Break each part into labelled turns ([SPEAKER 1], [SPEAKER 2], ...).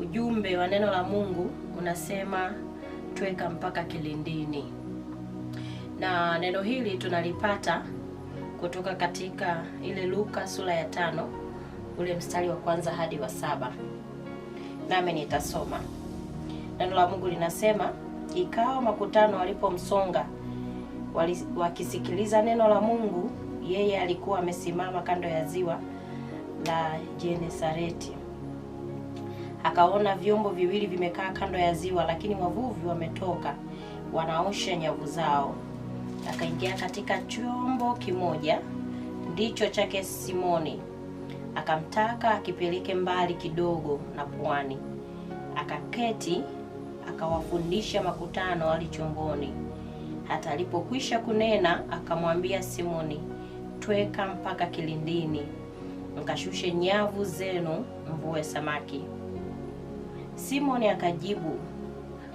[SPEAKER 1] Ujumbe wa neno la Mungu unasema tweka mpaka kilindini. Na neno hili tunalipata kutoka katika ile Luka sura ya 5 ule mstari wa 1 hadi wa 7. Nami nitasoma. Neno la Mungu linasema, ikawa makutano walipomsonga wakisikiliza neno la Mungu, yeye alikuwa amesimama kando ya ziwa la Genesareti. Akaona vyombo viwili vimekaa kando ya ziwa, lakini wavuvi wametoka wanaosha nyavu zao. Akaingia katika chombo kimoja, ndicho chake Simoni, akamtaka akipeleke mbali kidogo na pwani. Akaketi akawafundisha makutano wali chomboni. Hata alipokwisha kunena, akamwambia Simoni, tweka mpaka kilindini, mkashushe nyavu zenu mvue samaki. Simoni akajibu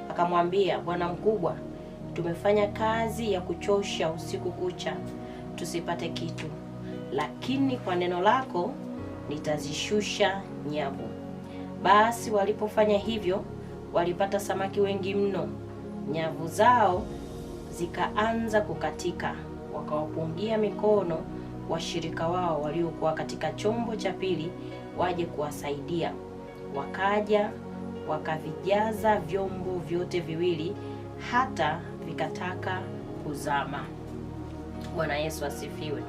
[SPEAKER 1] akamwambia, Bwana mkubwa, tumefanya kazi ya kuchosha usiku kucha tusipate kitu, lakini kwa neno lako nitazishusha nyavu. Basi walipofanya hivyo, walipata samaki wengi mno, nyavu zao zikaanza kukatika. Wakawapungia mikono washirika wao waliokuwa katika chombo cha pili waje kuwasaidia. Wakaja wakavijaza vyombo vyote viwili hata vikataka kuzama. Bwana Yesu asifiwe.